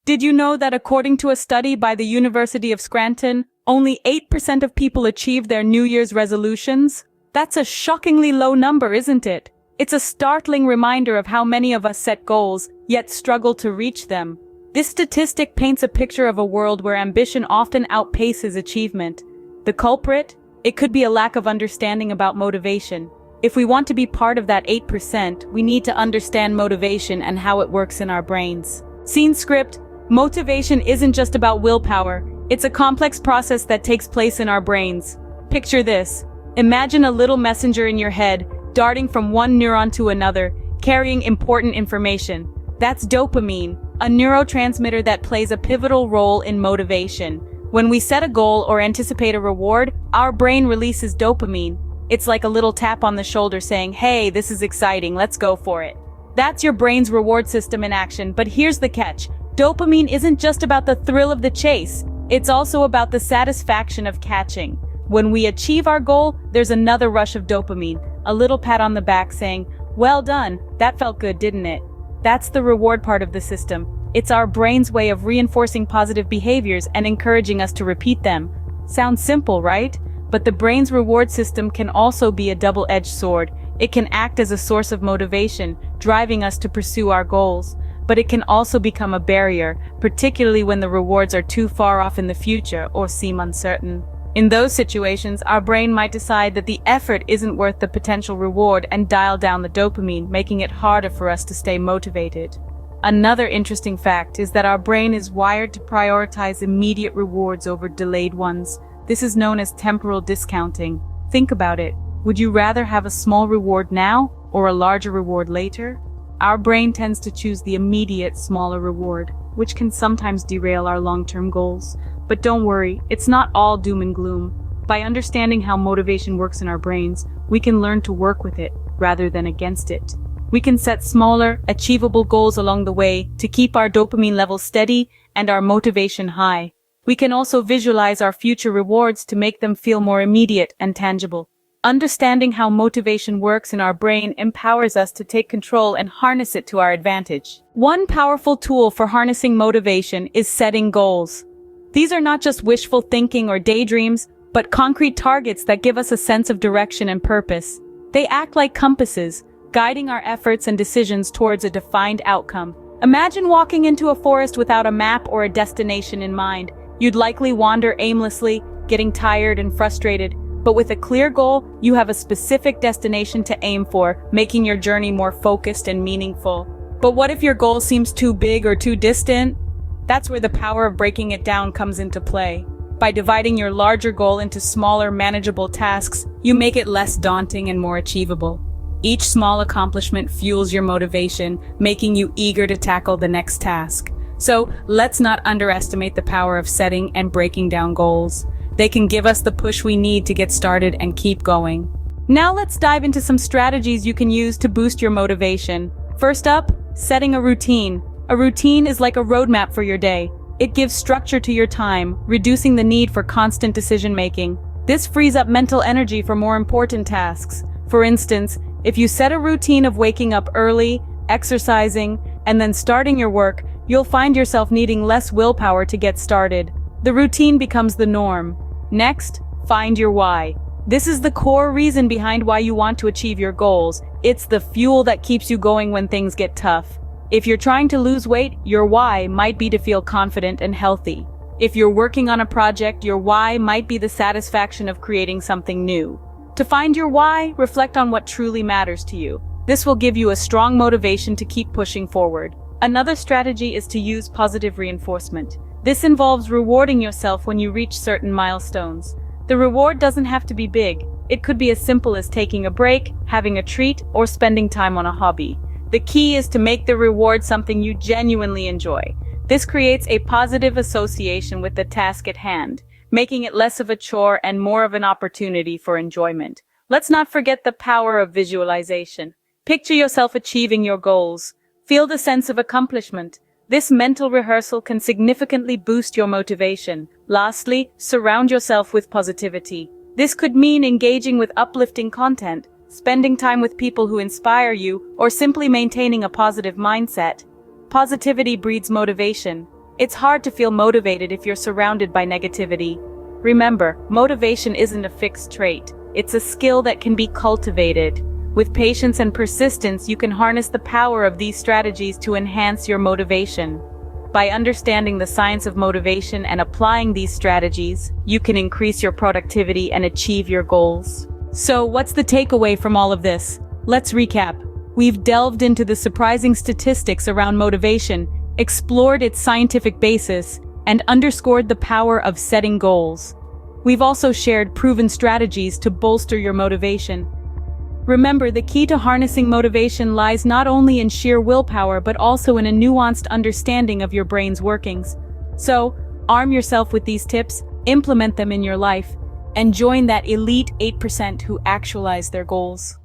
Did you know that according to a study by the University of Scranton, only 8% of people achieved their New Year's resolutions? That's a shockingly low number, isn't it? It's a startling reminder of how many of us set goals, yet struggle to reach them. This statistic paints a picture of a world where ambition often outpaces achievement. The culprit? It could be a lack of understanding about motivation. If we want to be part of that 8%, we need to understand motivation and how it works in our brains. Scene script: motivation isn't just about willpower, it's a complex process that takes place in our brains. Picture this. Imagine a little messenger in your head, darting from one neuron to another, carrying important information. That's dopamine, a neurotransmitter that plays a pivotal role in motivation. When we set a goal or anticipate a reward, our brain releases dopamine. It's like a little tap on the shoulder saying, "Hey, this is exciting, let's go for it." That's your brain's reward system in action, but here's the catch. Dopamine isn't just about the thrill of the chase, it's also about the satisfaction of catching. When we achieve our goal, there's another rush of dopamine, a little pat on the back saying, "Well done, that felt good, didn't it?" That's the reward part of the system. It's our brain's way of reinforcing positive behaviors and encouraging us to repeat them. Sounds simple, right? But the brain's reward system can also be a double-edged sword. It can act as a source of motivation, driving us to pursue our goals. But it can also become a barrier, particularly when the rewards are too far off in the future or seem uncertain. In those situations, our brain might decide that the effort isn't worth the potential reward and dial down the dopamine, making it harder for us to stay motivated. Another interesting fact is that our brain is wired to prioritize immediate rewards over delayed ones. This is known as temporal discounting. Think about it. Would you rather have a small reward now or a larger reward later? Our brain tends to choose the immediate, smaller reward, which can sometimes derail our long-term goals. But don't worry, it's not all doom and gloom. By understanding how motivation works in our brains, we can learn to work with it rather than against it. We can set smaller, achievable goals along the way to keep our dopamine levels steady and our motivation high. We can also visualize our future rewards to make them feel more immediate and tangible. Understanding how motivation works in our brain empowers us to take control and harness it to our advantage. One powerful tool for harnessing motivation is setting goals. These are not just wishful thinking or daydreams, but concrete targets that give us a sense of direction and purpose. They act like compasses, guiding our efforts and decisions towards a defined outcome. Imagine walking into a forest without a map or a destination in mind. You'd likely wander aimlessly, getting tired and frustrated. But with a clear goal, you have a specific destination to aim for, making your journey more focused and meaningful. But what if your goal seems too big or too distant? That's where the power of breaking it down comes into play. By dividing your larger goal into smaller, manageable tasks, you make it less daunting and more achievable. Each small accomplishment fuels your motivation, making you eager to tackle the next task. So, let's not underestimate the power of setting and breaking down goals. They can give us the push we need to get started and keep going. Now let's dive into some strategies you can use to boost your motivation. First up, setting a routine. A routine is like a roadmap for your day. It gives structure to your time, reducing the need for constant decision-making. This frees up mental energy for more important tasks. For instance, if you set a routine of waking up early, exercising, and then starting your work, you'll find yourself needing less willpower to get started. The routine becomes the norm. Next, find your why. This is the core reason behind why you want to achieve your goals. It's the fuel that keeps you going when things get tough. If you're trying to lose weight, your why might be to feel confident and healthy. If you're working on a project, your why might be the satisfaction of creating something new. To find your why, reflect on what truly matters to you. This will give you a strong motivation to keep pushing forward. Another strategy is to use positive reinforcement. This involves rewarding yourself when you reach certain milestones. The reward doesn't have to be big. It could be as simple as taking a break, having a treat, or spending time on a hobby. The key is to make the reward something you genuinely enjoy. This creates a positive association with the task at hand, making it less of a chore and more of an opportunity for enjoyment. Let's not forget the power of visualization. Picture yourself achieving your goals. Feel the sense of accomplishment. This mental rehearsal can significantly boost your motivation. Lastly, surround yourself with positivity. This could mean engaging with uplifting content, spending time with people who inspire you, or simply maintaining a positive mindset. Positivity breeds motivation. It's hard to feel motivated if you're surrounded by negativity. Remember, motivation isn't a fixed trait. It's a skill that can be cultivated. With patience and persistence, you can harness the power of these strategies to enhance your motivation. By understanding the science of motivation and applying these strategies, you can increase your productivity and achieve your goals. So, what's the takeaway from all of this? Let's recap. We've delved into the surprising statistics around motivation, explored its scientific basis, and underscored the power of setting goals. We've also shared proven strategies to bolster your motivation. Remember, the key to harnessing motivation lies not only in sheer willpower but also in a nuanced understanding of your brain's workings. So, arm yourself with these tips, implement them in your life, and join that elite 8% who actualize their goals.